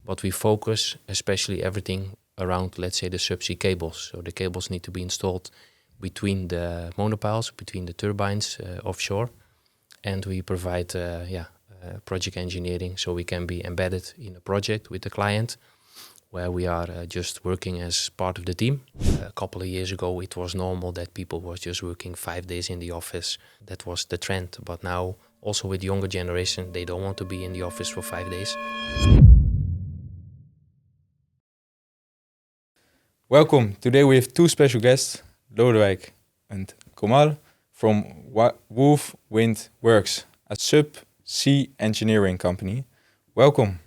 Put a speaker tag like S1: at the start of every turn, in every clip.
S1: but we focus especially everything around, let's say, the subsea cables. So the cables need to be installed between the monopiles, between the turbines offshore, and we provide project engineering, so we can be embedded in a project with the client where we are just working as part of the team. A couple of years ago, it was normal that people were just working 5 days in the office. That was the trend. But now, also with younger generation, they don't want to be in the office for 5 days.
S2: Welcome. Today we have two special guests, Lodewijk and Komal from Wolfwindworks, a subsea engineering company. Welcome.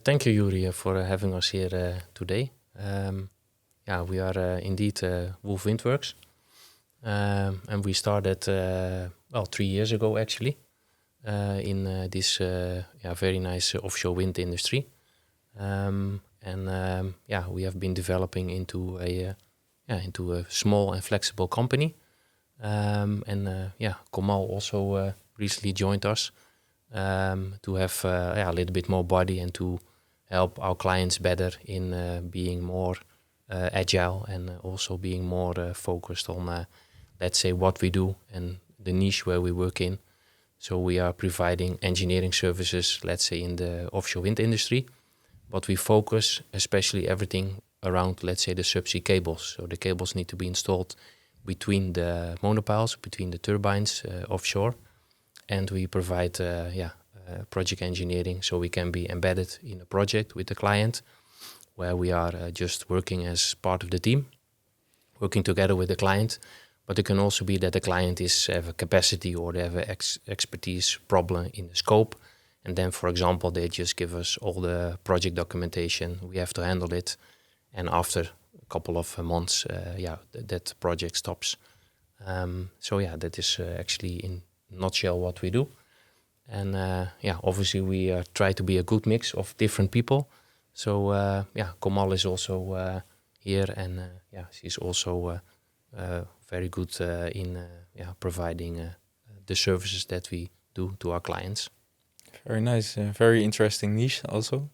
S1: Thank you, Yuri, for having us here today. We are indeed Wolfwindworks, and we started 3 years ago actually in this very nice offshore wind industry, we have been developing into a small and flexible company, Komal also recently joined us. To have a little bit more body and to help our clients better in being more agile and also being more focused on, let's say, what we do and the niche where we work in. So we are providing engineering services, let's say, in the offshore wind industry, but we focus especially everything around, let's say, the subsea cables. So the cables need to be installed between the monopiles, between the turbines offshore. And we provide project engineering, so we can be embedded in a project with the client where we are just working as part of the team, working together with the client. But it can also be that the client have a capacity or they have an expertise problem in the scope. And then, for example, they just give us all the project documentation. We have to handle it. And after a couple of months, that project stops. That is actually in nutshell what we do. And obviously we try to be a good mix of different people. So Komal is also here, and she's also very good in providing the services that we do to our clients.
S2: Very nice, very interesting niche also.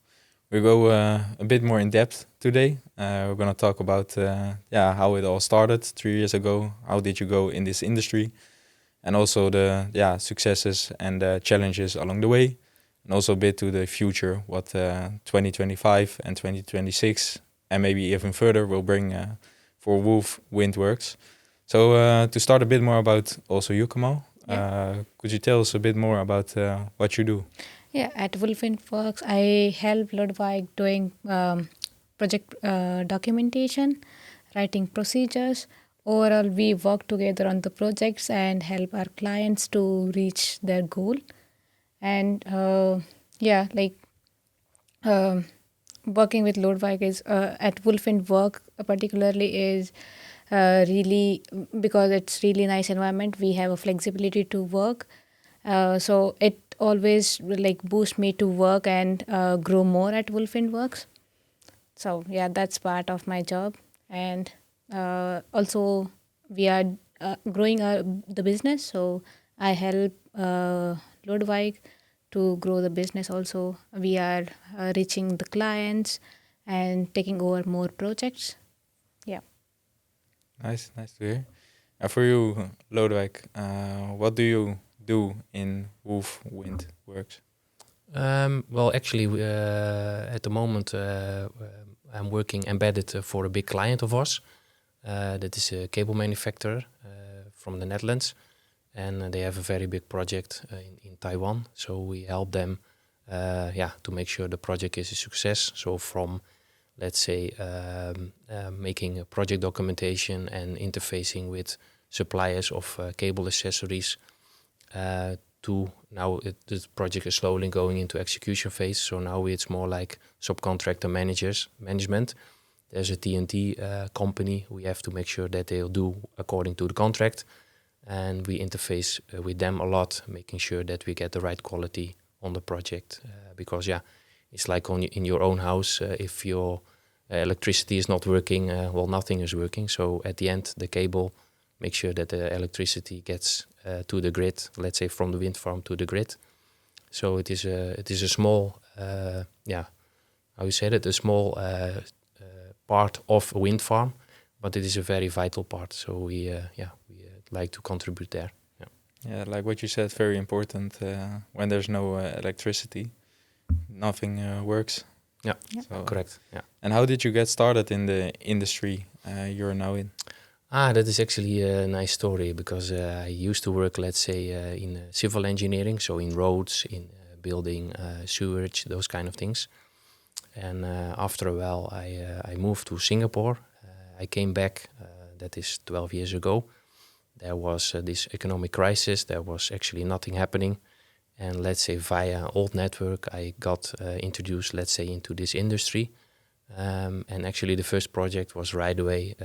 S2: We go a bit more in depth today. We're going to talk about how it all started 3 years ago. How did you go in this industry? And also the successes and challenges along the way, and also a bit to the future, what 2025 and 2026 and maybe even further will bring for Wolfwindworks. So to start a bit more about also you, Kamal, could you tell us a bit more about what you do?
S3: Yeah, at Wolfwindworks, I help Lodewijk doing project documentation, writing procedures. Overall, we work together on the projects and help our clients to reach their goal. And working with Lodewijk is at Wolfwindworks particularly is really, because it's really nice environment. We have a flexibility to work, so it always boosts me to work and grow more at Wolfwindworks. So that's part of my job. And also we are growing the business, so I help Lodewijk to grow the business also. We are reaching the clients and taking over more projects.
S2: Nice to hear. And for you, Lodewijk, what do you do in Wolfwindworks?
S1: Actually, at the moment I'm working embedded for a big client of ours. That is a cable manufacturer from the Netherlands, and they have a very big project in Taiwan. So we help them to make sure the project is a success. So from, let's say, making a project documentation and interfacing with suppliers of cable accessories to now the project is slowly going into execution phase. So now it's more like subcontractor management. There's a TNT company. We have to make sure that they'll do according to the contract. And we interface with them a lot, making sure that we get the right quality on the project. Because, it's like in your own house. If your electricity is not working, nothing is working. So at the end, the cable makes sure that the electricity gets to the grid, let's say from the wind farm to the grid. So it is a small how you said it, a small part of a wind farm, but it is a very vital part. So we like to contribute there.
S2: Yeah, like what you said, very important. When there's no electricity, nothing works.
S1: Yeah,
S2: So,
S1: correct. Yeah.
S2: and how did you get started in the industry you're now in?
S1: That is actually a nice story because I used to work, let's say, in civil engineering, so in roads, in building, sewage, those kind of things. And after a while, I moved to Singapore. I came back, that is 12 years ago. There was this economic crisis. There was actually nothing happening. And let's say via old network, I got introduced, let's say, into this industry. And actually the first project was right away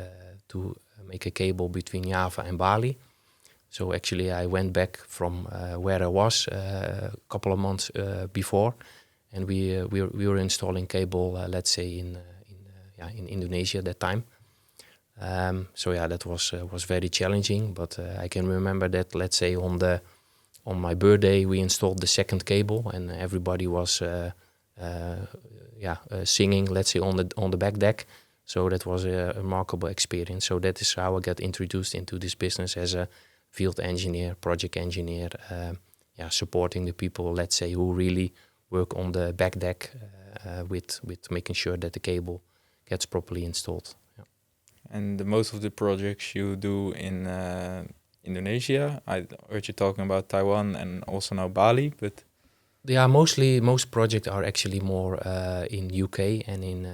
S1: to make a cable between Java and Bali. So actually I went back from where I was a couple of months before. And we were installing cable, let's say, in Indonesia at that time. That was very challenging. But I can remember that, let's say, on my birthday, we installed the second cable, and everybody was singing, let's say, on the back deck. So that was a remarkable experience. So that is how I got introduced into this business as a field engineer, project engineer, supporting the people, let's say, who really work on the back deck with making sure that the cable gets properly installed. Yeah.
S2: And most of the projects you do in Indonesia, I heard you talking about Taiwan and also now Bali, but
S1: most projects are actually more in UK and in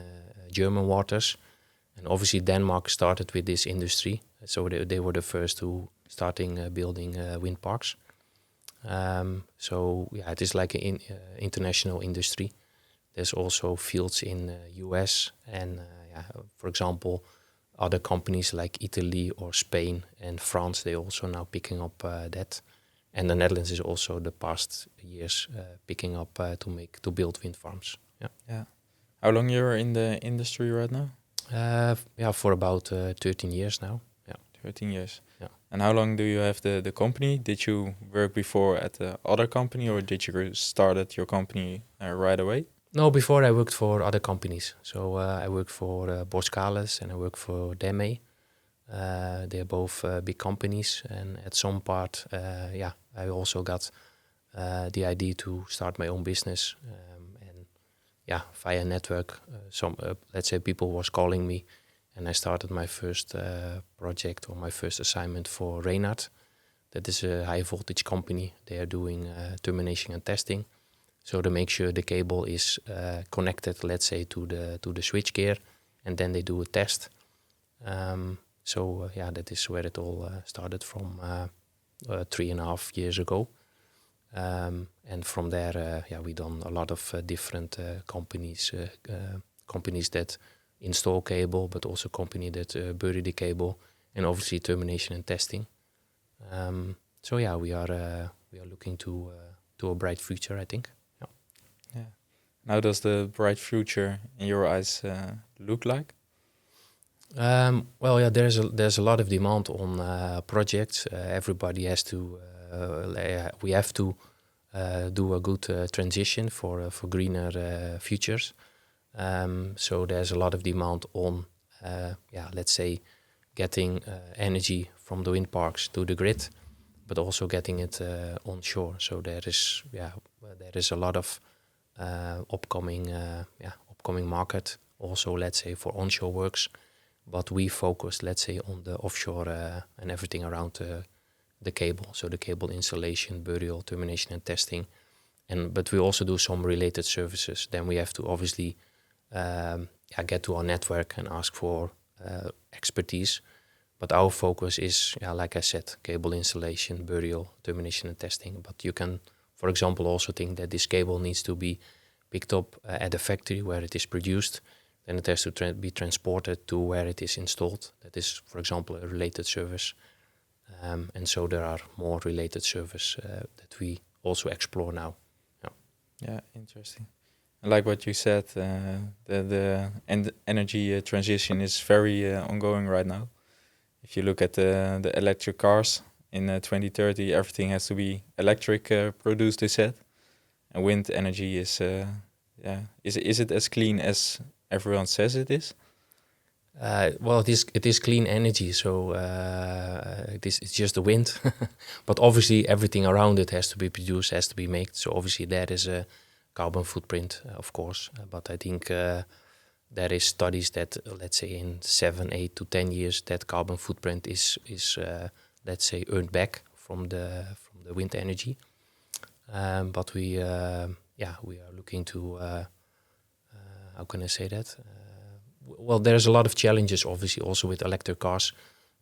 S1: German waters, and obviously Denmark started with this industry, so they were the first who starting building wind parks. It is like an international industry. There's also fields in US and for example other companies like Italy or Spain and France, they also now picking up that. And the Netherlands is also the past years picking up to build wind farms.
S2: Yeah. How long you're in the industry right now?
S1: For about 13 years now. Yeah.
S2: 13 years.
S1: Yeah.
S2: And how long do you have the company? Did you work before at the other company, or did you start your company right away?
S1: No, before I worked for other companies. So I worked for Boskalis and I worked for Deme. They're both big companies, and at some part, I also got the idea to start my own business. Via network, let's say people was calling me, and I started my first project or my first assignment for Reinhardt. That is a high voltage company. They are doing termination and testing, so to make sure the cable is connected, let's say, to the switchgear, and then they do a test. That is where it all started from 3.5 years ago. And from there, we done a lot of different companies that install cable, but also company that bury the cable, and obviously termination and testing. We are looking to a bright future, I think.
S2: Yeah. How does the bright future in your eyes look like?
S1: There's a lot of demand on projects. Everybody has to. We have to do a good transition for greener futures. So there's a lot of demand on, let's say, getting energy from the wind parks to the grid, but also getting it onshore. So there is a lot of upcoming market. Also, let's say, for onshore works. But we focus, let's say, on the offshore and everything around the cable. So the cable installation, burial, termination and testing. But we also do some related services. Then we have to obviously get to our network and ask for expertise. But our focus is, like I said, cable installation, burial, termination and testing. But you can, for example, also think that this cable needs to be picked up at the factory where it is produced. Then it has to be transported to where it is installed. That is, for example, a related service. And so there are more related services that we also explore now.
S2: Yeah, interesting. I like what you said. The energy transition is very ongoing right now. If you look at the electric cars, in 2030, everything has to be electric produced, they said. And wind energy is Yeah. Is it as clean as everyone says it is?
S1: Well, it is clean energy, so it's just the wind. But obviously, everything around it has to be produced, has to be made. So obviously, there is a carbon footprint, of course. But I think there is studies that, let's say, in 7, 8 to 10 years, that carbon footprint is let's say, earned back from the wind energy. But we are looking to how can I say that? Well, there's a lot of challenges, obviously, also with electric cars.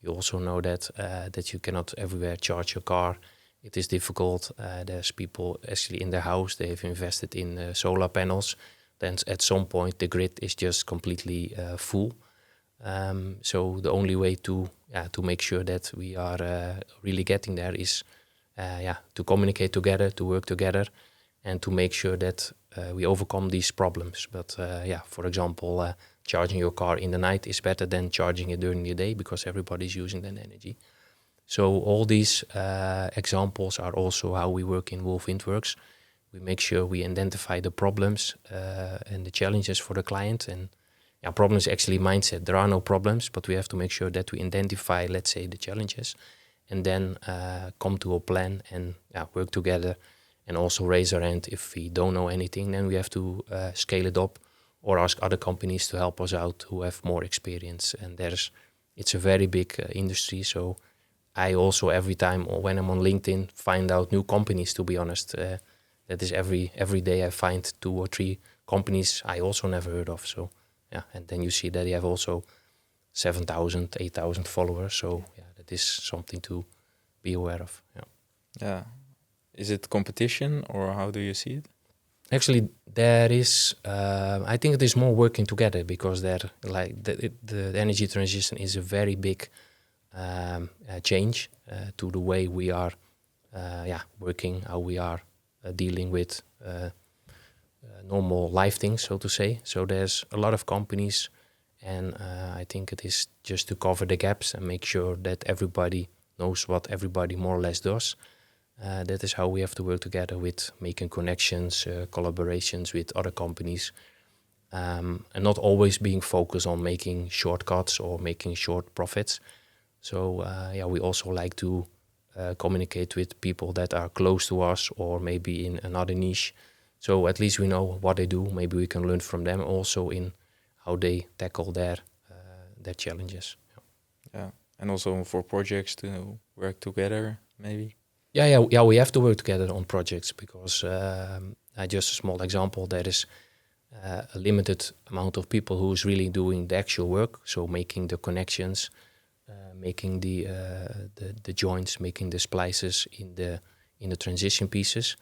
S1: You also know that that you cannot everywhere charge your car. It is difficult. There's people actually in their house. They have invested in solar panels. Then at some point the grid is just completely full. So the only way to make sure that we are really getting there is to communicate together, to work together, and to make sure that we overcome these problems. But for example, charging your car in the night is better than charging it during the day because everybody's using that energy. So all these examples are also how we work in Wolfwindworks. We make sure we identify the problems and the challenges for the client. And problem is actually mindset. There are no problems, but we have to make sure that we identify, let's say, the challenges, and then come to a plan and work together, and also raise our hand. If we don't know anything, then we have to scale it up or ask other companies to help us out who have more experience. And it's a very big industry. So I also, every time when I'm on LinkedIn, find out new companies, to be honest. That is every day I find 2 or 3 companies I also never heard of. So and then you see that they have also 7,000, 8,000 followers. So that is something to be aware of.
S2: Yeah. Is it competition, or how do you see it?
S1: Actually, there is. I think it is more working together, because the energy transition is a very big change to the way we are working, how we are dealing with normal life things, so to say. So there's a lot of companies, and I think it is just to cover the gaps and make sure that everybody knows what everybody more or less does. That is how we have to work together, with making connections, collaborations with other companies, and not always being focused on making shortcuts or making short profits. So we also like to communicate with people that are close to us, or maybe in another niche. So at least we know what they do. Maybe we can learn from them also in how they tackle their challenges.
S2: Yeah, and also for projects to work together, maybe.
S1: Yeah. We have to work together on projects, because just a small example. There is a limited amount of people who is really doing the actual work. So making the connections, making the joints, making the splices in the transition pieces.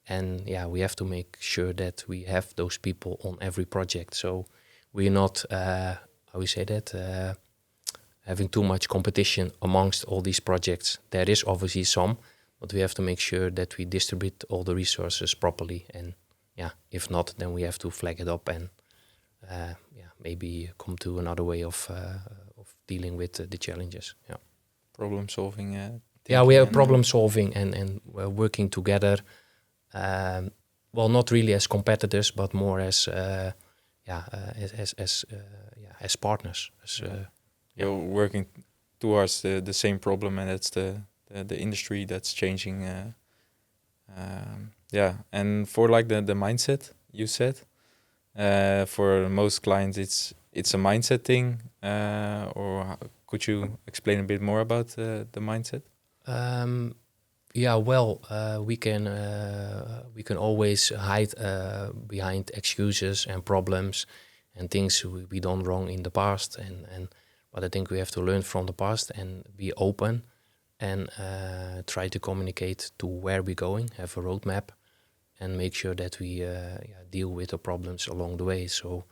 S1: And we have to make sure that we have those people on every project. So we're not, having too much competition amongst all these projects. There is obviously some, but we have to make sure that we distribute all the resources properly. And if not, then we have to flag it up and maybe come to another way of dealing with the challenges.
S2: Problem solving.
S1: We have problem solving and working together. Not really as competitors, but more as partners.
S2: You're working towards the same problem, and that's the industry that's changing. And for like the mindset you said, for most clients it's a mindset thing. Or could you explain a bit more about the mindset?
S1: We can always hide behind excuses and problems and things we done wrong in the past, but I think we have to learn from the past and be open and try to communicate to where we're going, have a roadmap, and make sure that we deal with the problems along the way. So,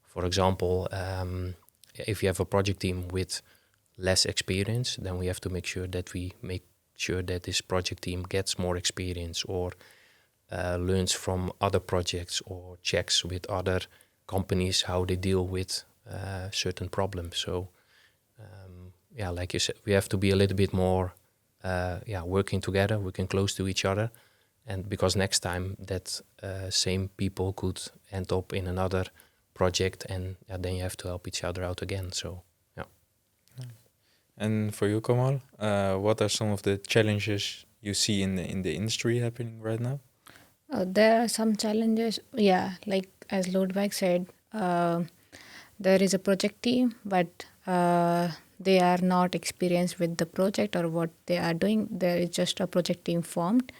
S1: for example, if you have a project team with less experience, then we have to make sure that we make sure that this project team gets more experience, or learns from other projects, or checks with other companies how they deal with certain problems. So like you said, we have to be a little bit more working together, working close to each other, and because next time that same people could end up in another project, and then you have to help each other out again. So
S2: And for you, Kamal, what are some of the challenges you see in the industry happening right now?
S3: There are some challenges. Yeah, like as Lodwijk said, there is a project team, but they are not experienced with the project or what they are doing. There is just a project team formed,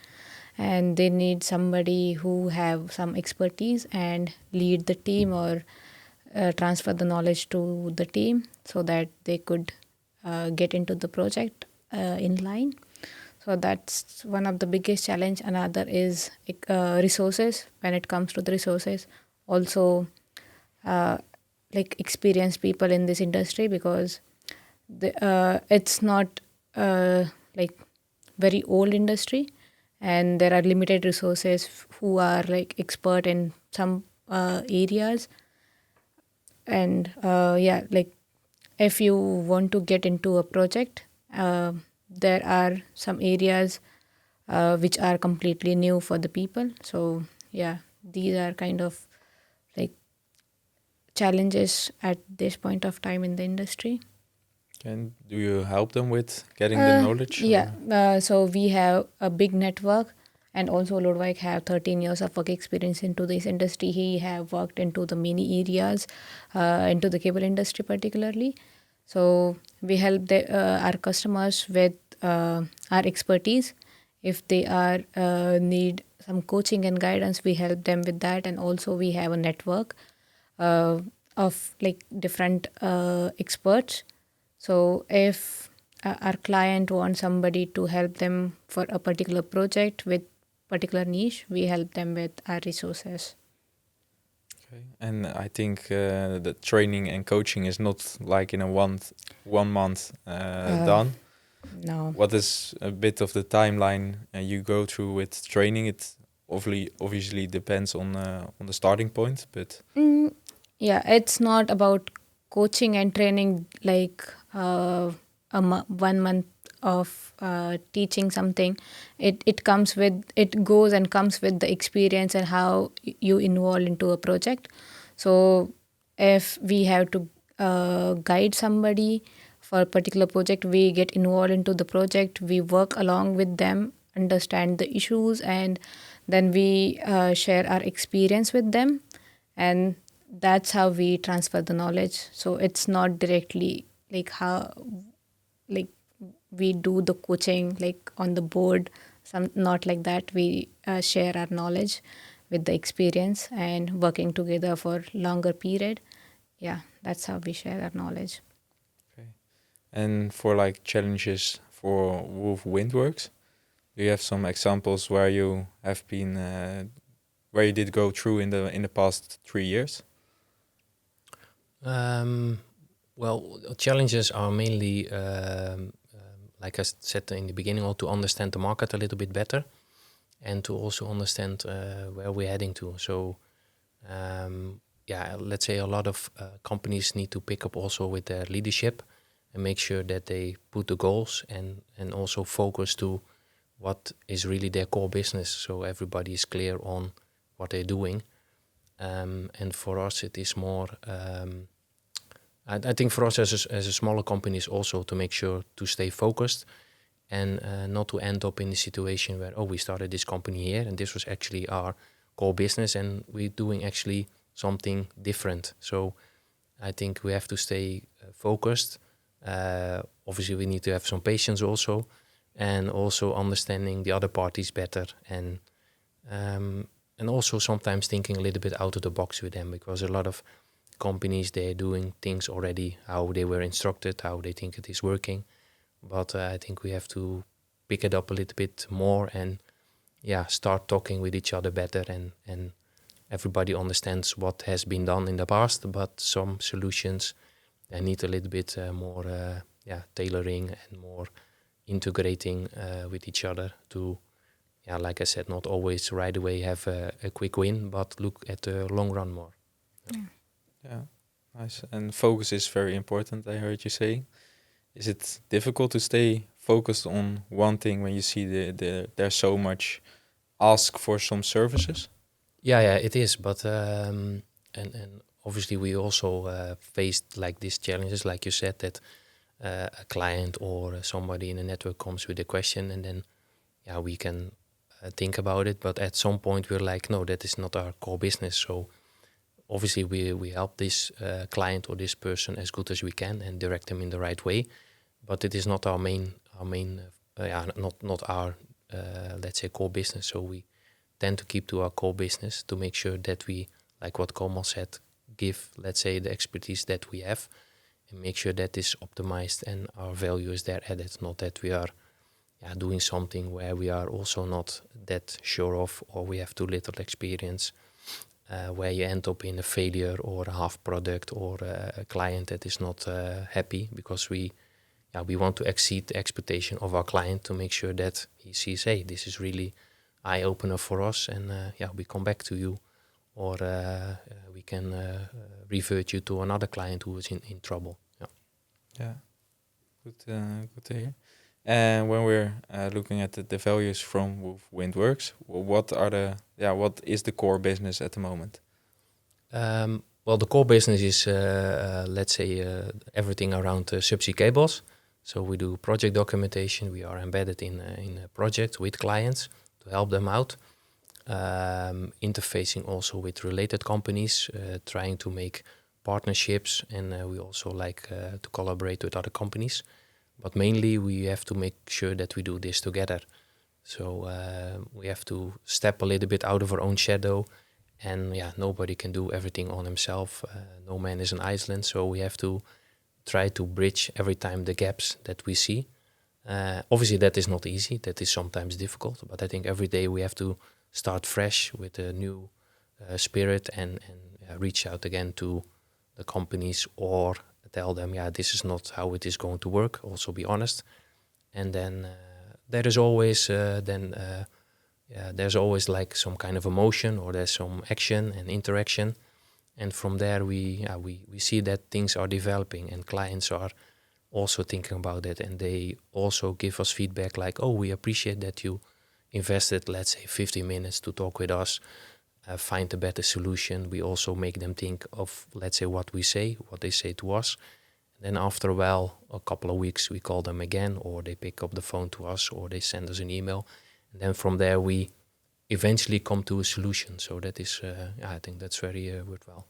S3: and they need somebody who have some expertise and lead the team or transfer the knowledge to the team so that they could get into the project in line. So that's one of the biggest challenge. Another is resources. When it comes to the resources, also like experienced people in this industry, because it's not like very old industry, and there are limited resources who are like expert in some areas. And yeah, like if you want to get into a project, there are some areas which are completely new for the people. So yeah, these are kind of like challenges at this point of time in the industry.
S2: And do you help them with getting the knowledge?
S3: Yeah, so we have a big network, and also Lodwijk have 13 years of work experience into this industry. He have worked into the many areas, into the cable industry particularly. So we help our customers with our expertise. If they are need some coaching and guidance, we help them with that. And also we have a network of like different experts. So if our client wants somebody to help them for a particular project with particular niche, we help them with our resources.
S2: Okay. And I think the training and coaching is not like in a one month done.
S3: No.
S2: What is a bit of the timeline you go through with training? It obviously depends on the starting point, but
S3: Yeah, it's not about coaching and training like 1 month of teaching something. It comes with, it goes and comes with the experience and how you involve into a project. So if we have to guide somebody for a particular project, we get involved into the project, we work along with them, understand the issues, and then we share our experience with them, and that's how we transfer the knowledge. So it's not directly like how like we do the coaching like on the board, some not like that. We share our knowledge with the experience and working together for longer period. Yeah, that's how we share our knowledge.
S2: okay. And for like challenges for Wolfwindworks, do you have some examples where you have been where you did go through in the past 3 years?
S1: Well, challenges are mainly, like I said in the beginning, all to understand the market a little bit better, and to also understand where we're heading to. So, yeah, let's say a lot of companies need to pick up also with their leadership and make sure that they put the goals and also focus to what is really their core business. So everybody is clear on what they're doing. And for us, it is more. I think for us as a smaller company is also to make sure to stay focused and not to end up in the situation where, we started this company here and this was actually our core business and we're doing actually something different. So I think we have to stay focused. Obviously, we need to have some patience also, and also understanding the other parties better, and also sometimes thinking a little bit out of the box with them, because a lot of companies, they're doing things already how they were instructed, how they think it is working. But I think we have to pick it up a little bit more and start talking with each other better, and everybody understands what has been done in the past, but some solutions they need a little bit more tailoring and more integrating with each other to, like I said, not always right away have a quick win, but look at the long run more.
S2: Yeah, nice. And focus is very important, I heard you say. Is it difficult to stay focused on one thing when you see there's so much ask for some services?
S1: Yeah, it is. But and obviously we also faced like these challenges, like you said, that a client or somebody in the network comes with a question, and then we can think about it. But at some point we're like, no, that is not our core business. So obviously we help this client or this person as good as we can and direct them in the right way. But it is not our main not our let's say core business. So we tend to keep to our core business to make sure that we, like what Komal said, give, let's say, the expertise that we have and make sure that is optimized and our value is there added, not that we are doing something where we are also not that sure of, or we have too little experience, where you end up in a failure or a half product or a client that is not happy, because we want to exceed the expectation of our client to make sure that he sees, hey, this is really eye-opener for us, and we come back to you, or we can revert you to another client who is in trouble.
S2: Yeah, good to hear. And when we're looking at the values from Wolfwindworks, what is the core business at the moment?
S1: Well, the core business is, let's say, everything around subsea cables. So we do project documentation. We are embedded in a project with clients to help them out. Interfacing also with related companies, trying to make partnerships, and we also like to collaborate with other companies. But mainly we have to make sure that we do this together. So we have to step a little bit out of our own shadow, and nobody can do everything on himself. No man is an island, so we have to try to bridge every time the gaps that we see. Obviously that is not easy, that is sometimes difficult, but I think every day we have to start fresh with a new spirit and reach out again to the companies, or tell them, this is not how it is going to work, also be honest. And then there is always there's always like some kind of emotion, or there's some action and interaction. And from there we see that things are developing and clients are also thinking about it, and they also give us feedback like, oh, we appreciate that you invested, let's say, 50 minutes to talk with us, find a better solution. We also make them think of, let's say, what they say to us. And then after a couple of weeks, we call them again, or they pick up the phone to us, or they send us an email. And then from there we eventually come to a solution. So that is, I think that's very worthwhile.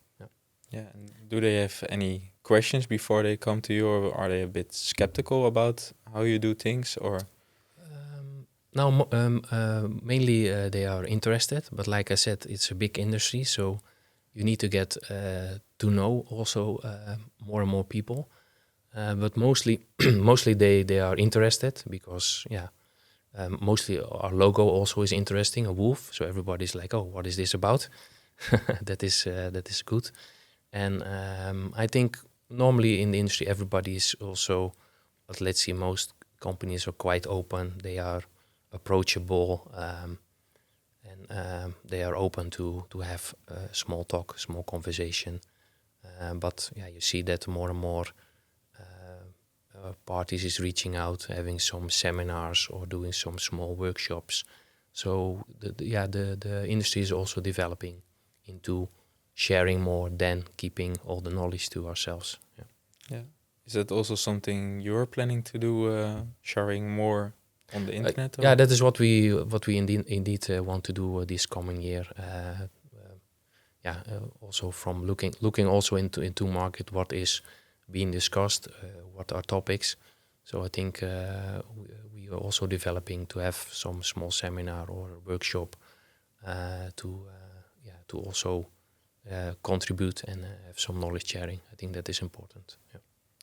S2: Yeah. And do they have any questions before they come to you, or are they a bit skeptical about how you do things, or?
S1: Mainly they are interested, but like I said, it's a big industry, so you need to get to know also more and more people. But mostly they are interested because mostly our logo also is interesting, a wolf. So everybody's like, oh, what is this about? That is good. And I think normally in the industry everybody is also, but let's see, most companies are quite open. They are approachable, and they are open to have small talk, small conversation. But you see that more and more parties is reaching out, having some seminars or doing some small workshops. So the industry is also developing into sharing more than keeping all the knowledge to ourselves.
S2: Yeah. Is that also something you're planning to do, sharing more on the internet?
S1: That is what we indeed want to do this coming year. Also from looking also into market, what is being discussed, what are topics. So I think we are also developing to have some small seminar or workshop to also contribute and have some knowledge sharing. I think that is important.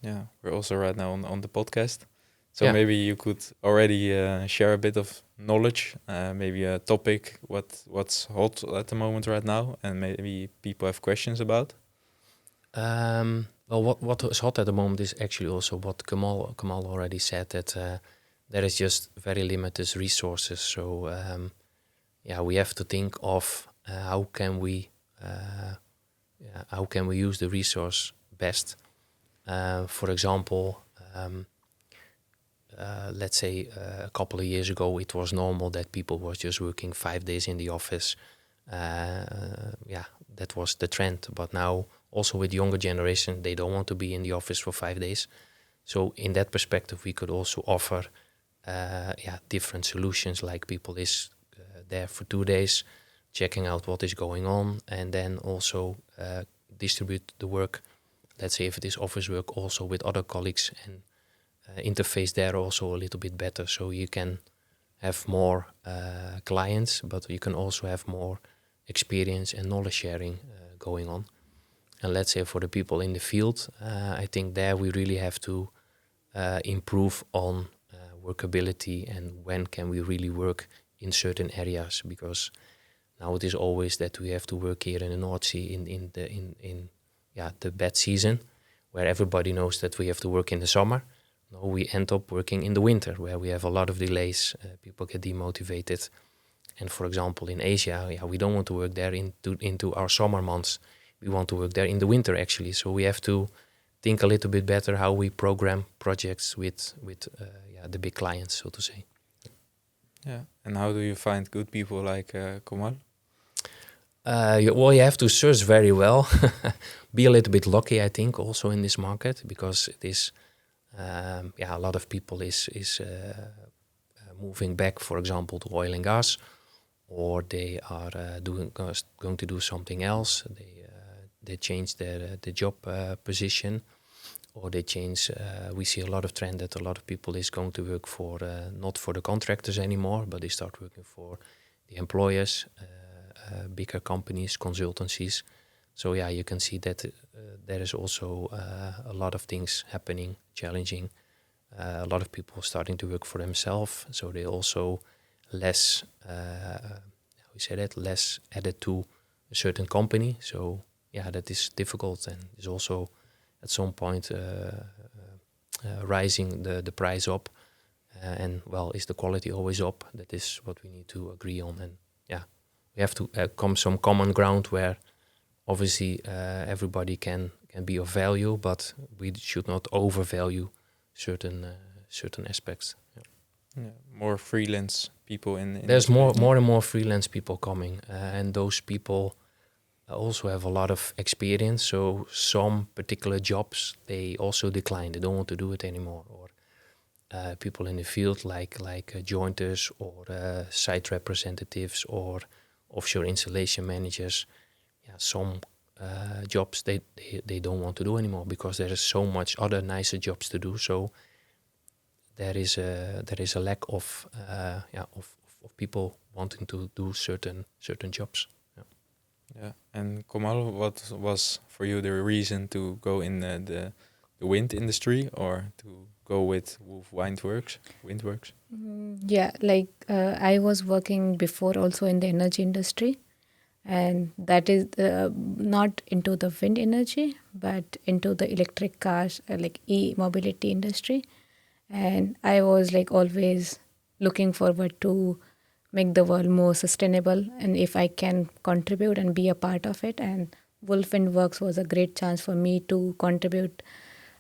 S2: Yeah, we're also right now on the podcast. So maybe you could already share a bit of knowledge, maybe a topic, what's hot at the moment right now, and maybe people have questions about.
S1: Well, what is hot at the moment is actually also what Kamal already said, that there is just very limited resources. So we have to think of how can we use the resource best. For example, let's say a couple of years ago, it was normal that people were just working 5 days in the office. That was the trend. But now, also with younger generation, they don't want to be in the office for 5 days. So in that perspective, we could also offer different solutions, like people is there for 2 days, checking out what is going on, and then also distribute the work. Let's say if it is office work, also with other colleagues, and interface there also a little bit better, so you can have more clients, but you can also have more experience and knowledge sharing going on. And let's say for the people in the field, I think there we really have to improve on workability and when can we really work in certain areas, because now it is always that we have to work here in the North Sea in the bad season, where everybody knows that we have to work in the summer. No, we end up working in the winter, where we have a lot of delays. People get demotivated. And for example, in Asia, we don't want to work there into our summer months. We want to work there in the winter, actually. So we have to think a little bit better how we program projects with the big clients, so to say.
S2: Yeah. And how do you find good people like Komal?
S1: You have to search very well. Be a little bit lucky, I think, also in this market, because it is, a lot of people is moving back, for example, to oil and gas, or they are going to do something else. They change the job position, or they change. We see a lot of trend that a lot of people is going to work for not for the contractors anymore, but they start working for the employers, bigger companies, consultancies. So you can see that there is also a lot of things happening, challenging. A lot of people starting to work for themselves, so they also less less added to a certain company. So that is difficult, and is also at some point rising the price up. And is the quality always up? That is what we need to agree on. And we have to come some common ground where obviously everybody can be of value, but we should not overvalue certain aspects.
S2: More freelance people in
S1: there's more and more freelance people coming, and those people also have a lot of experience. So some particular jobs they also decline; they don't want to do it anymore. Or people in the field like jointers or site representatives or offshore installation managers. Some jobs they don't want to do anymore because there is so much other nicer jobs to do. So there is a lack of people wanting to do certain jobs.
S2: Yeah. And Komal, what was for you the reason to go in the wind industry, or to go with Windworks?
S3: I was working before also in the energy industry, and that is not into the wind energy but into the electric cars, like e-mobility industry. And I was always looking forward to make the world more sustainable, and if I can contribute and be a part of it, and Wolfwindworks was a great chance for me to contribute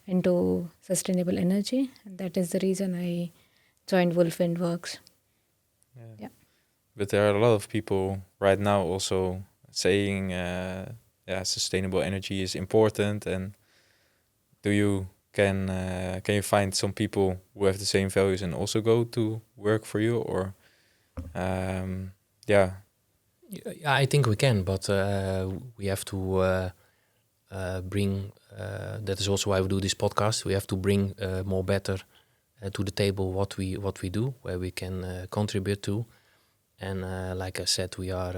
S3: into sustainable energy, and that is the reason I joined Wolfwindworks. Yeah.
S2: But there are a lot of people right now also saying sustainable energy is important. And can you find some people who have the same values and also go to work for you? Or
S1: I think we can, but we have to bring. That is also why we do this podcast. We have to bring more better to the table what we do, where we can contribute to. And like I said, we are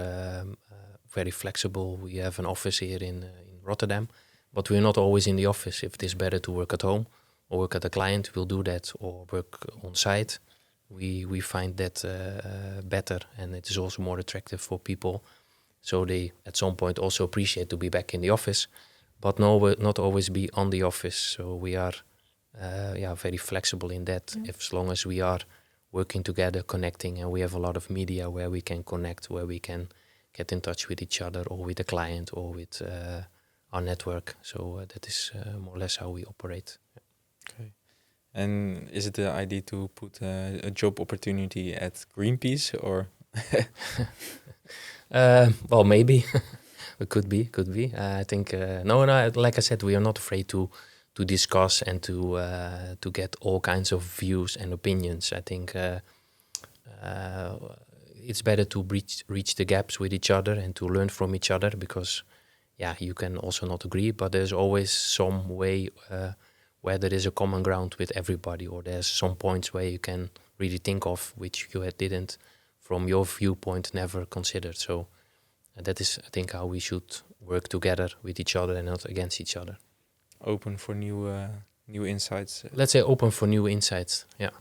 S1: very flexible. We have an office here in Rotterdam, but we're not always in the office. If it is better to work at home or work at a client, we'll do that, or work on site. We find that better, and it is also more attractive for people. So they at some point also appreciate to be back in the office, but not always be on the office. So we are very flexible in that. As long as we are working together, connecting, and we have a lot of media where we can connect, where we can get in touch with each other or with the client or with our network. So that is more or less how we operate.
S2: Okay. And is it the idea to put a job opportunity at Greenpeace or?
S1: Well, maybe. It could be. I think no. Like I said, we are not afraid to discuss and to get all kinds of views and opinions. I think it's better to reach the gaps with each other and to learn from each other, because yeah, you can also not agree, but there's always some way where there is a common ground with everybody, or there's some points where you can really think of which you didn't, from your viewpoint, never considered. So that is, I think, how we should work together with each other and not against each other.
S2: Open for new insights.
S1: Let's say open for new insights. Yeah.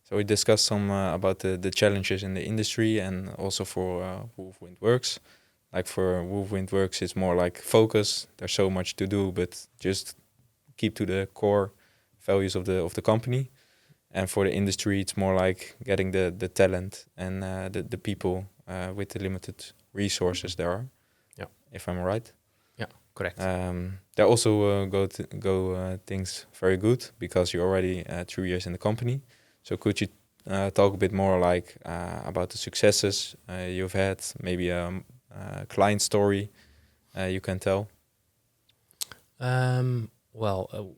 S2: So we discussed some about the challenges in the industry and also for Wolfwindworks. Like for Wolfwindworks, it's more like focus. There's so much to do, but just keep to the core values of the company. And for the industry, it's more like getting the talent and the people with the limited resources there are.
S1: Yeah.
S2: If I'm right.
S1: Yeah, correct.
S2: There also go things very good because you're already 3 years in the company. So could you talk a bit more like about the successes you've had, maybe a client story you can tell?
S1: Well,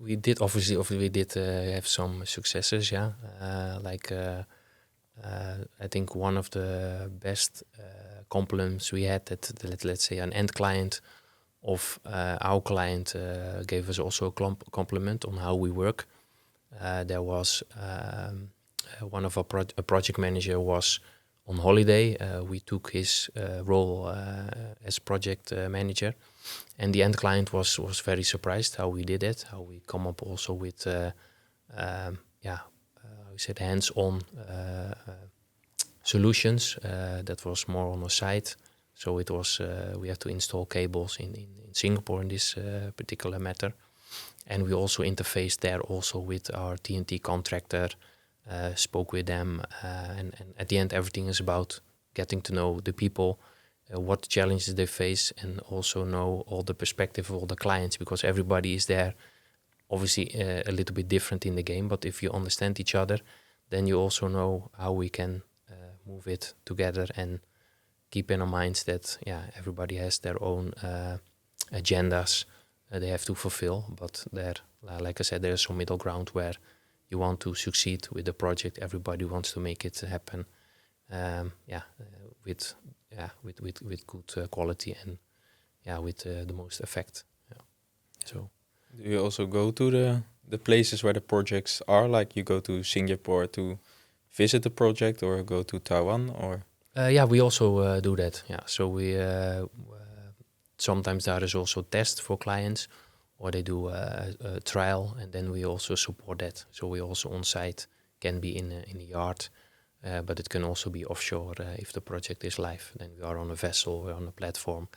S1: we did obviously we did have some successes. Yeah, I think one of the best compliments we had, that let's say an end client of our client gave us also a compliment on how we work. There was one of our project manager was on holiday. We took his role as project manager, and the end client was very surprised how we did it, how we come up also with we said hands-on solutions. That was more on the site. So it was we have to install cables in Singapore in this particular matter. And we also interfaced there also with our TNT contractor, spoke with them. And at the end, everything is about getting to know the people, what challenges they face, and also know all the perspective of all the clients, because everybody is there, obviously a little bit different in the game. But if you understand each other, then you also know how we can move it together, and keep in our minds that everybody has their own agendas they have to fulfill. But there, like I said, there's some middle ground where you want to succeed with the project. Everybody wants to make it happen. With good quality and with the most effect. Yeah. So,
S2: do you also go to the places where the projects are? Like you go to Singapore to visit the project, or go to Taiwan, or?
S1: We also do that. Yeah, so we sometimes there is also test for clients, or they do a trial, and then we also support that. So we also on site, can be in a yard, but it can also be offshore if the project is live. Then we are on a vessel, we're on a platform,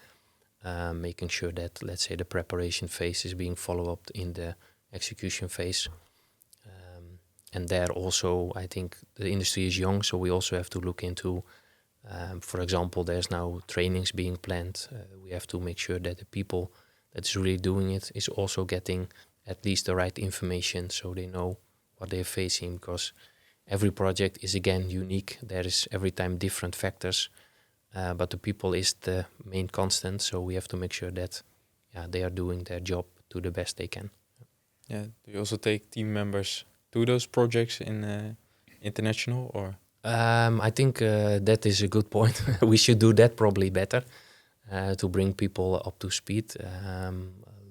S1: making sure that, let's say, the preparation phase is being followed up in the execution phase. And there also, I think the industry is young, so we also have to look into, for example, there's now trainings being planned. We have to make sure that the people that's really doing it is also getting at least the right information, so they know what they're facing, because every project is again unique. There is every time different factors, but the people is the main constant. So we have to make sure that they are doing their job to the best they can.
S2: Yeah. Do you also take team members to those projects in international, or?
S1: I think that is a good point. We should do that probably better, to bring people up to speed.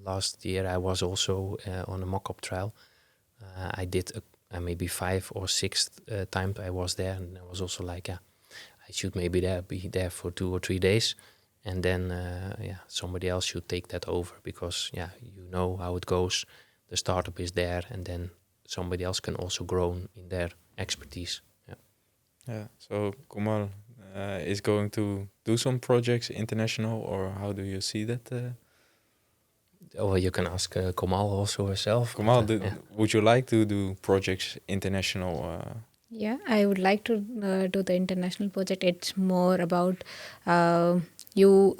S1: Last year I was also on a mock-up trial. I did maybe 5 or 6 times I was there, and I was also like, I should maybe be there for 2 or 3 days, and then somebody else should take that over, because you know how it goes. The startup is there, and then somebody else can also grow in their expertise.
S2: Yeah. So Komal is going to do some projects international, or how do you see that?
S1: Well, you can ask Komal also herself.
S2: Komal, would you like to do projects international?
S3: Yeah, I would like to do the international project. It's more about you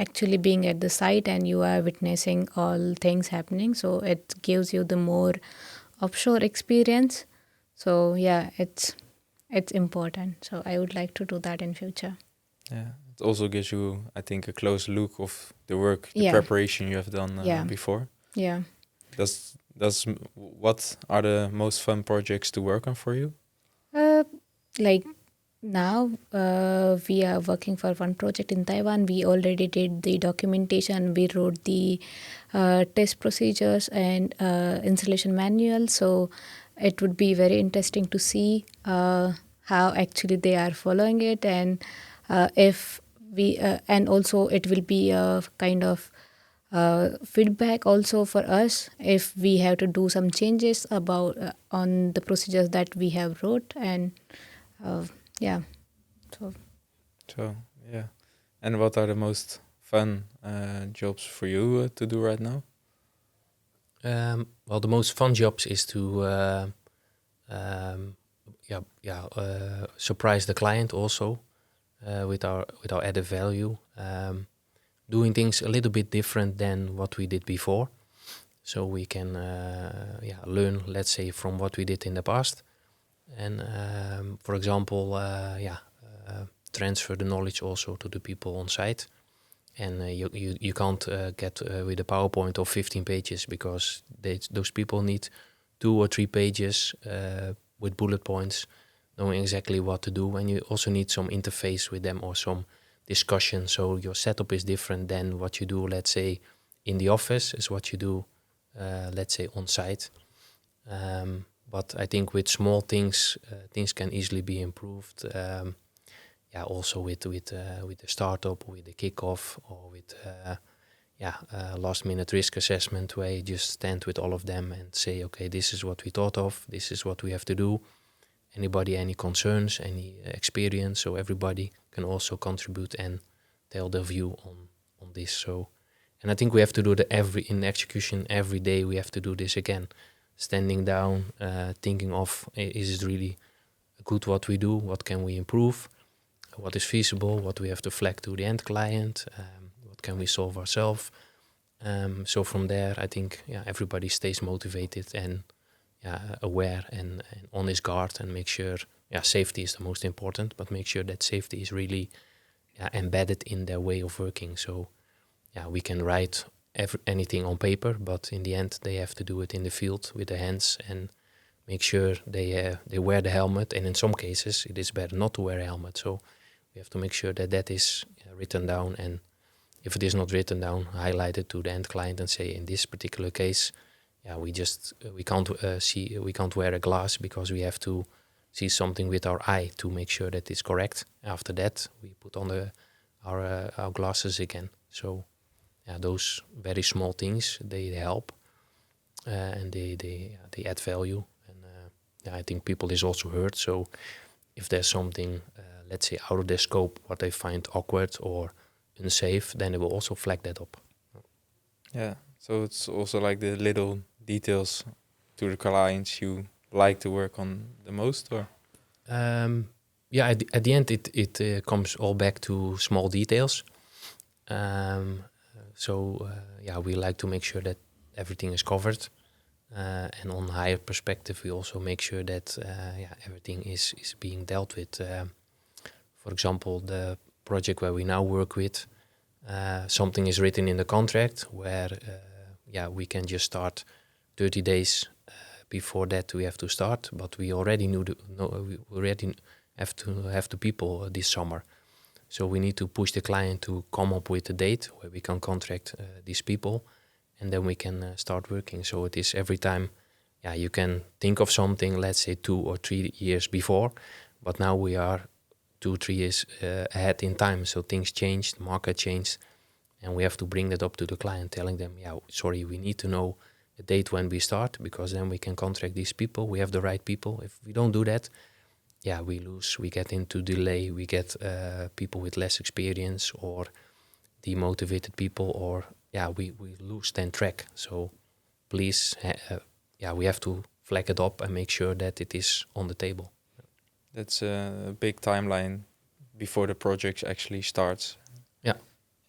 S3: actually being at the site and you are witnessing all things happening. So it gives you the more offshore experience. So yeah, it's important. So I would like to do that in future.
S2: Yeah, it also gives you, I think, a close look of the work, the
S3: Yeah.
S2: preparation you have done
S3: Yeah.
S2: before.
S3: Yeah.
S2: What are the most fun projects to work on for you?
S3: Like now, we are working for one project in Taiwan. We already did the documentation. We wrote the test procedures and installation manual. So it would be very interesting to see how actually they are following it, and if we and also it will be a kind of feedback also for us if we have to do some changes about on the procedures that we have wrote. And yeah, so
S2: So, yeah. And what are the most fun jobs for you to do right now?
S1: Well, the most fun jobs is to surprise the client also with our added value. Doing things a little bit different than what we did before, so we can learn, let's say, from what we did in the past, and for example, transfer the knowledge also to the people on site. And you can't get with a PowerPoint of 15 pages because those people need 2 or 3 pages with bullet points, knowing exactly what to do. And you also need some interface with them or some discussion. So your setup is different than what you do, let's say, in the office is what you do, let's say, on site. But I think with small things, things can easily be improved. Also with the startup, with the kickoff, or with last minute risk assessment, where you just stand with all of them and say, okay, this is what we thought of, this is what we have to do. Anybody, any concerns, any experience? So everybody can also contribute and tell their view on this. So, and I think we have to do in execution every day. We have to do this again, standing down, thinking of, is it really good what we do? What can we improve? What is feasible? What we have to flag to the end client? What can we solve ourselves? So from there, I think everybody stays motivated and aware and on his guard, and make sure safety is the most important, but make sure that safety is really embedded in their way of working. So we can write anything on paper, but in the end they have to do it in the field with their hands and make sure they wear the helmet. And in some cases it is better not to wear a helmet. So we have to make sure that is written down, and if it is not written down, highlight it to the end client and say, in this particular case, we can't wear a glass because we have to see something with our eye to make sure that it's correct. After that, we put on our glasses again. So those very small things, they help, and they add value. And I think people is also heard. So if there's something, let's say, out of their scope, what they find awkward or unsafe, then they will also flag that up.
S2: Yeah, so it's also like the little details to the clients you like to work on the most, or?
S1: At the end, it comes all back to small details. We like to make sure that everything is covered. And on higher perspective, we also make sure that everything is being dealt with. For example, the project where we now work with, something is written in the contract where we can just start 30 days before that we have to start, but we already we already have to have the people this summer. So we need to push the client to come up with a date where we can contract these people, and then we can start working. So it is every time, you can think of something, let's say 2 or 3 years before, but now we are 2-3 years ahead in time. So things changed, the market changed, and we have to bring that up to the client, telling them, sorry, we need to know the date when we start, because then we can contract these people. We have the right people. If we don't do that, we lose. We get into delay. We get people with less experience or demotivated people, or we lose then track. So please, we have to flag it up and make sure that it is on the table.
S2: That's a big timeline before the project actually starts.
S1: Yeah.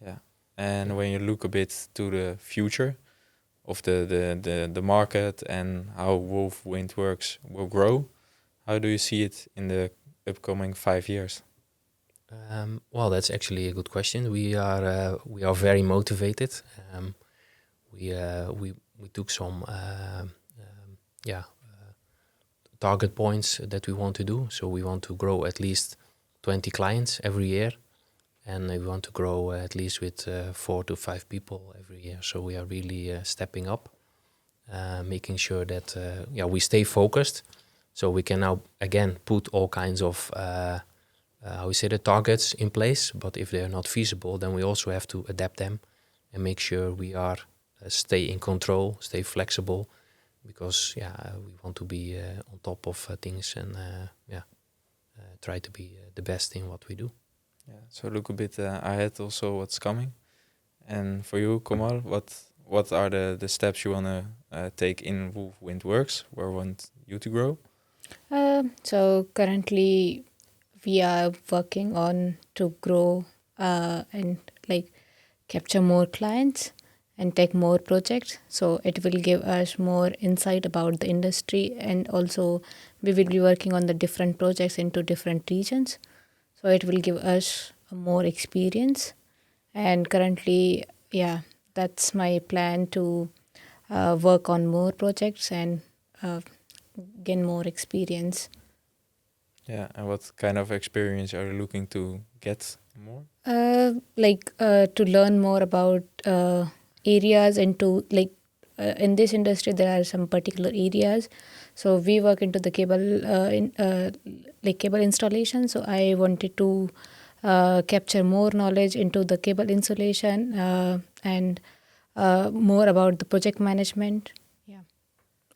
S2: Yeah. And when you look a bit to the future of the market and how Wolfwindworks will grow, how do you see it in the upcoming 5 years?
S1: Well, that's actually a good question. We are very motivated. We took some target points that we want to do. So we want to grow at least 20 clients every year, and we want to grow at least with 4 to 5 people every year. So we are really stepping up, making sure that we stay focused. So we can now again put all kinds of the targets in place. But if they are not feasible, then we also have to adapt them and make sure we are stay in control, stay flexible, because we want to be on top of things and try to be the best in what we do.
S2: Yeah. So look a bit ahead also what's coming. And for you, Komal, what are the steps you want to take in Wolfwindworks? Where want you to grow?
S3: So currently we are working on to grow and like capture more clients and take more projects. So it will give us more insight about the industry, and also we will be working on the different projects into different regions. So it will give us more experience. And currently, that's my plan to work on more projects and gain more experience.
S2: Yeah, and what kind of experience are you looking to get more?
S3: To learn more about areas into in this industry there are some particular areas. So we work into the cable installation. So I wanted to capture more knowledge into the cable installation and more about the project management.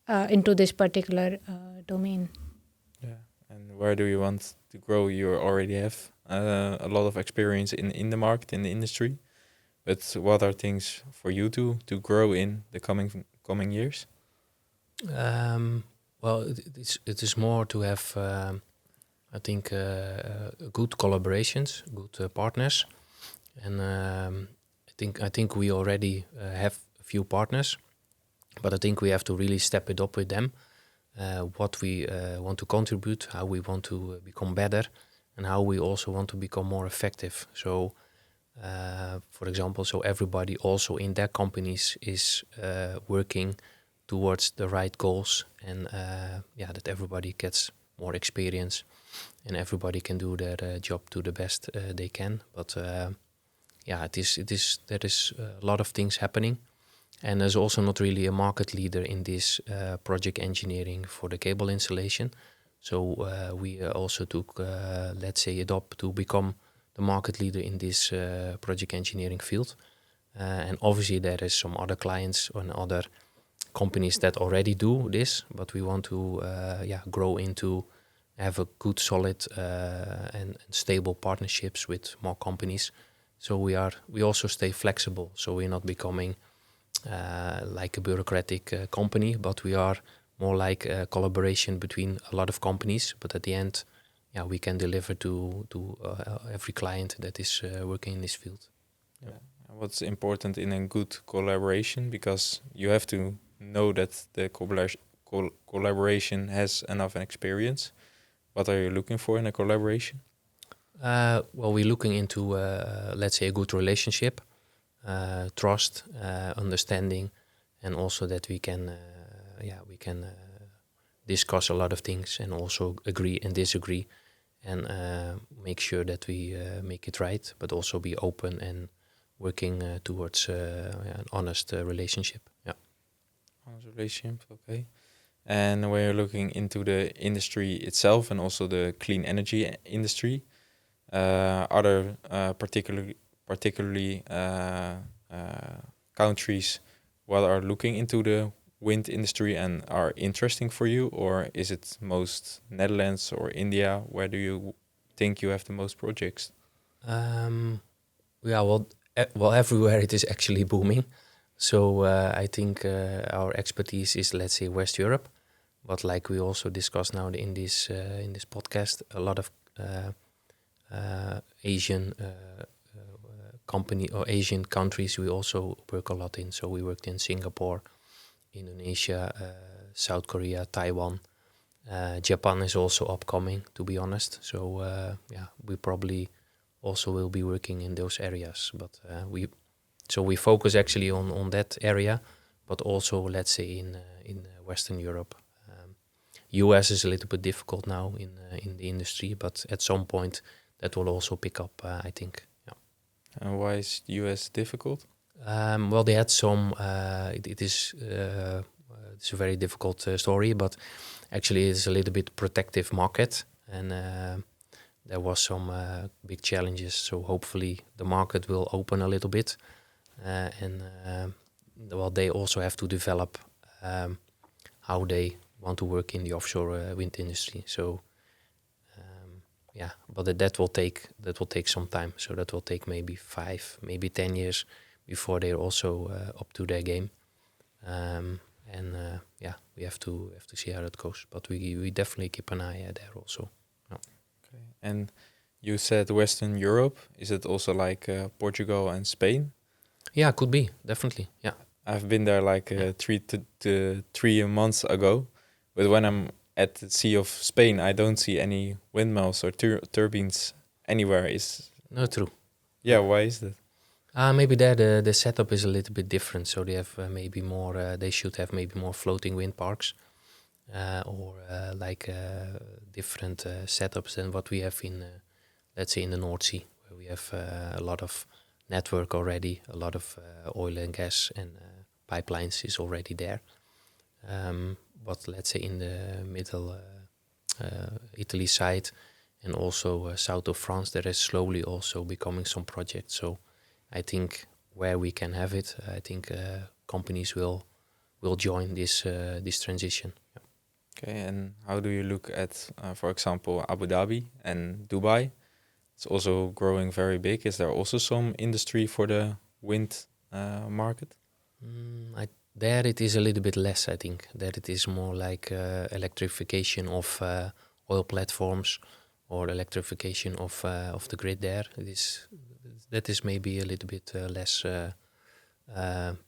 S3: Into this particular domain.
S2: Yeah, and where do you want to grow? You already have a lot of experience in the market, in the industry. But what are things for you to grow in the coming years?
S1: Well, it is more to have, good collaborations, good partners, and I think we already have a few partners, but I think we have to really step it up with them. What we want to contribute, how we want to become better, and how we also want to become more effective. So, for example, so everybody also in their companies is working towards the right goals, and that everybody gets more experience and everybody can do their job to the best they can. But there is a lot of things happening, and there's also not really a market leader in this project engineering for the cable installation. So we also took, adopt to become the market leader in this project engineering field. And obviously there is some other clients and other companies that already do this, but we want to grow into have a good, solid and stable partnerships with more companies. So we also stay flexible. So we're not becoming like a bureaucratic company, but we are more like a collaboration between a lot of companies. But at the end, we can deliver to every client that is working in this field.
S2: Yeah. What's important in a good collaboration, because you have to know that the collaboration has enough experience. What are you looking for in a collaboration?
S1: Well, we're looking into, a good relationship, trust, understanding, and also that we can discuss a lot of things and also agree and disagree, and make sure that we make it right, but also be open and working towards an honest relationship. Yeah.
S2: Honest relationship, okay. And when you're looking into the industry itself and also the clean energy industry, are there particularly countries what are looking into the wind industry and are interesting for you, or is it most Netherlands or India? Where do you think you have the most projects?
S1: Well, everywhere it is actually booming. So I think our expertise is, let's say, West Europe. But like we also discussed now in this podcast, a lot of Asian company or Asian countries we also work a lot in. So we worked in Singapore, Indonesia, South Korea, Taiwan. Japan is also upcoming, to be honest. So we probably also will be working in those areas. But we focus actually on that area, but also let's say in Western Europe. US is a little bit difficult now in the industry, but at some point that will also pick up, I think. Yeah.
S2: And why is US difficult?
S1: Well, they had some. It's a very difficult story, but actually it's a little bit protective market, and there was some big challenges. So hopefully the market will open a little bit, and they also have to develop how they want to work in the offshore wind industry. So but that will take some time. So that will take maybe 5, maybe 10 years before they're also up to their game. We have to see how that goes. But we definitely keep an eye there also. Yeah.
S2: Okay. And you said Western Europe. Is it also like Portugal and Spain?
S1: Yeah, could be, definitely. Yeah.
S2: I've been there like 3 months ago, but when I'm at the Sea of Spain, I don't see any windmills or turbines anywhere.
S1: No, true.
S2: Yeah, why is that?
S1: Maybe there the setup is a little bit different. So they have maybe more. They should have maybe more floating wind parks, or different setups than what we have in, let's say, in the North Sea, where we have a lot of network already, a lot of oil and gas and pipelines is already there. But let's say in the middle Italy side and also south of France, there is slowly also becoming some projects. So I think where we can have it, I think companies will join this transition. Yeah.
S2: Okay, and how do you look at, for example, Abu Dhabi and Dubai? It's also growing very big. Is there also some industry for the wind market?
S1: There it is a little bit less, I think. There it is more like electrification of oil platforms or electrification of the grid there. That is maybe a little bit less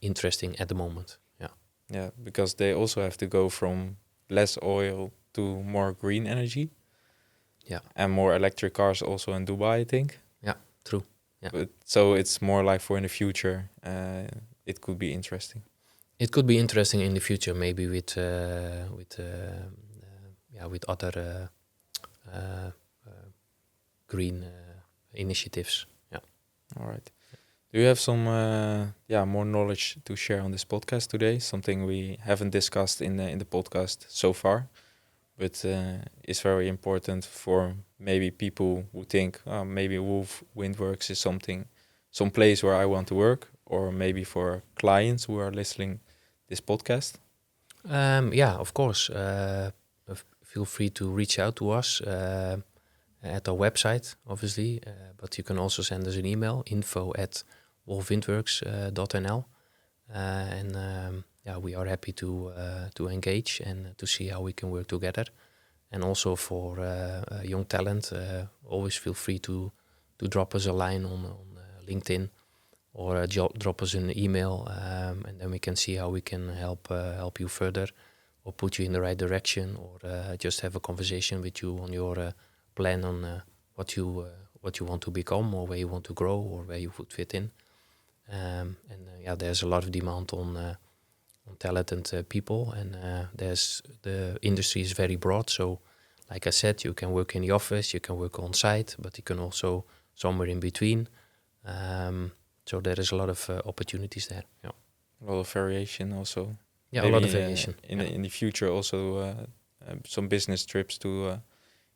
S1: interesting at the moment. Yeah.
S2: Yeah, because they also have to go from less oil to more green energy.
S1: Yeah.
S2: And more electric cars also in Dubai, I think.
S1: Yeah, true. Yeah.
S2: But, so it's more like for in the future, it could be interesting.
S1: It could be interesting in the future, maybe with other green initiatives. Yeah.
S2: All right. Do you have some more knowledge to share on this podcast today? Something we haven't discussed in the podcast so far, but is very important for maybe people who think maybe Wolfwindworks is some place where I want to work, or maybe for clients who are listening this podcast.
S1: Of course. Feel free to reach out to us at our website, obviously, but you can also send us an email, info@wolfwindworks.nl, we are happy to engage and to see how we can work together. And also for young talent, always feel free to drop us a line on LinkedIn, or drop us an email, and then we can see how we can help you further, or put you in the right direction, or just have a conversation with you on your plan on what you want to become, or where you want to grow, or where you would fit in. There's a lot of demand on talented people, and the industry is very broad. So, like I said, you can work in the office, you can work on site, but you can also somewhere in between. So there is a lot of opportunities there. Yeah.
S2: A lot of variation also.
S1: Yeah,
S2: maybe,
S1: a lot of variation.
S2: In the future also some business trips to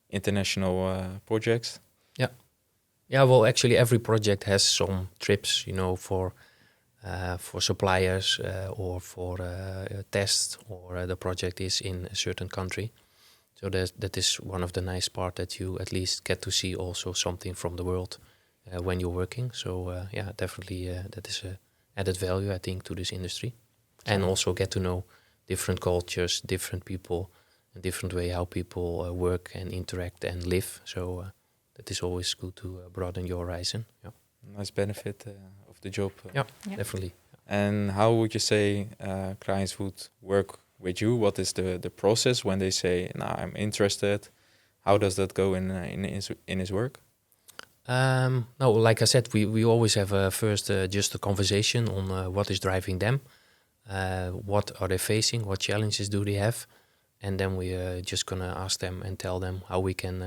S2: international projects.
S1: Yeah. Yeah, well, actually every project has some trips, for suppliers or for tests, or the project is in a certain country. So that is one of the nice part, that you at least get to see also something from the world when you're working. So definitely that is a added value, I think, to this industry. And also get to know different cultures, different people, a different way how people work and interact and live. So that is always good to broaden your horizon. Yeah.
S2: nice benefit of the job.
S1: Yeah,
S3: Yeah.
S1: definitely.
S2: And how would you say clients would work with you? What is the process when they say, "Nah, I'm interested"? How does that go in his work?
S1: No, like I said, we always have first just a conversation on what is driving them, what are they facing, what challenges do they have, and then we just gonna ask them and tell them how we can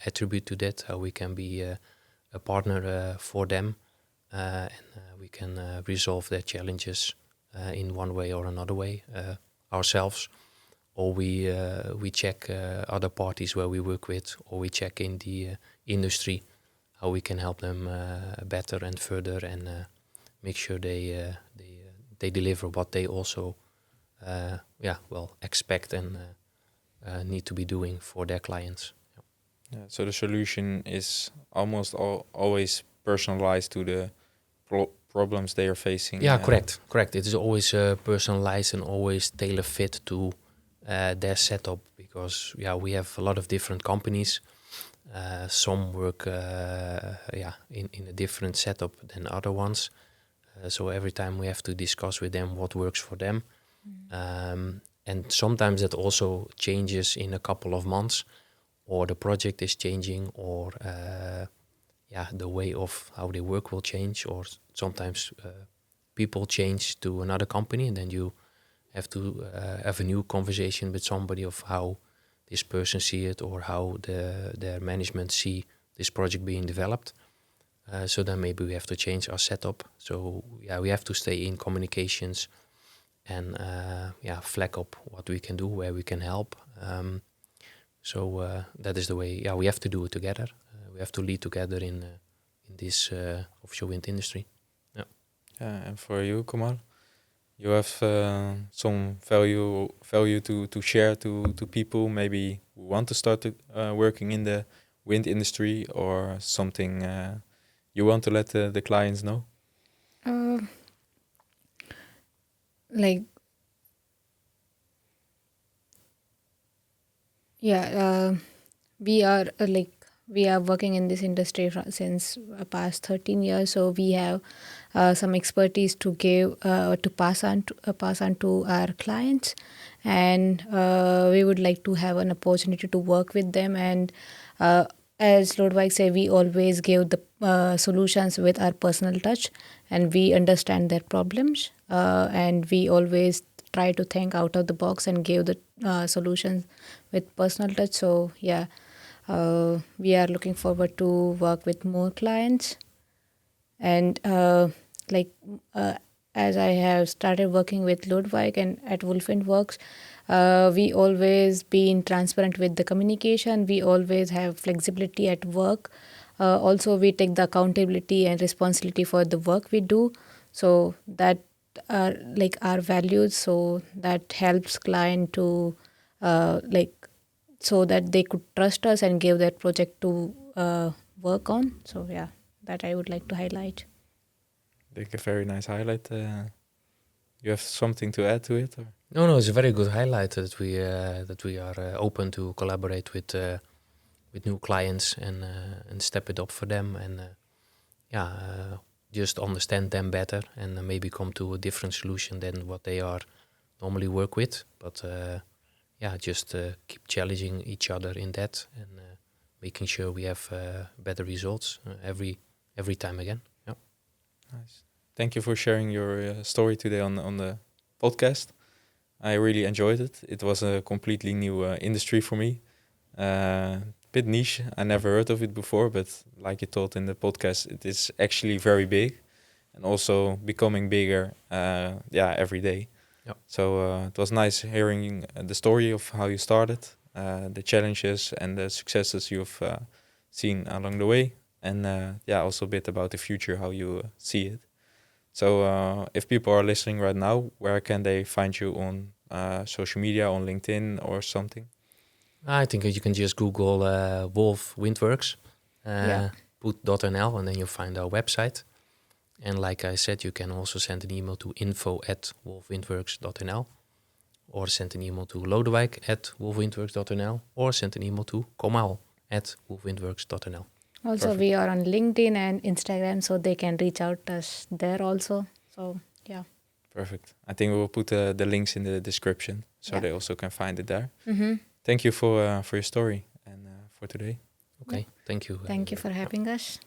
S1: attribute to that, how we can be a partner for them, and we can resolve their challenges in one way or another way ourselves, or we check other parties where we work with, or we check in the industry how we can help them better and further, and make sure they deliver what they also expect and need to be doing for their clients.
S2: Yeah, so the solution is almost always personalized to the problems they are facing.
S1: Yeah, correct. It is always personalized and always tailor fit to their setup, because we have a lot of different companies. Some work in a different setup than other ones. So every time we have to discuss with them what works for them. And sometimes that also changes in a couple of months, or the project is changing, or the way of how they work will change, or sometimes people change to another company, and then you have to have a new conversation with somebody of how this person see it, or how their management see this project being developed. So then maybe we have to change our setup. So we have to stay in communications and flag up what we can do, where we can help. So that is the way. Yeah, we have to do it together. We have to lead together in this offshore wind industry.
S2: Yeah, and for you, Kamal, you have some value to share to people maybe who want to start working in the wind industry, or something you want to let the clients know?
S3: Like, we are working in this industry since past 13 years, so we have some expertise to give to pass on to our clients, and we would like to have an opportunity to work with them. And as Lodwijk say, we always give the solutions with our personal touch, and we understand their problems, and we always try to think out of the box and give the solutions with personal touch. So we are looking forward to work with more clients. And as I have started working with Lodwijk and at Wolfwindworks, we always been transparent with the communication. We always have flexibility at work. Also, we take the accountability and responsibility for the work we do. So that are like our values. So that helps client to so that they could trust us and give that project to work on. So that I would like to highlight.
S2: I think a very nice highlight. You have something to add to it? Or?
S1: No, it's a very good highlight that we are open to collaborate with new clients and step it up for them, and just understand them better, and maybe come to a different solution than what they are normally work with. But just keep challenging each other in that, and making sure we have better results every time again. Yeah.
S2: Nice. Thank you for sharing your story today on the podcast. I really enjoyed it. It was a completely new industry for me. Bit niche. I never heard of it before, but like you told in the podcast, it is actually very big, and also becoming bigger every day.
S1: Yep.
S2: So it was nice hearing the story of how you started, the challenges and the successes you've seen along the way, and also a bit about the future, how you see it. So if people are listening right now, where can they find you on social media, on LinkedIn or something?
S1: I think you can just Google Wolfwindworks, put .nl, and then you'll find our website. And like I said, you can also send an email to info@wolfwindworks.nl, or send an email to Lodewijk@wolfwindworks.nl, or send an email to Kamal@wolfwindworks.nl.
S3: Also,
S2: Perfect.
S3: we are on LinkedIn and Instagram, so they can reach out us there also. So, yeah.
S2: Perfect. I think we will put the links in the description so
S3: Yeah.
S2: they also can find it there.
S3: Mm-hmm.
S2: Thank you for your story and for today.
S1: Okay, thank you.
S3: Thank you for having us.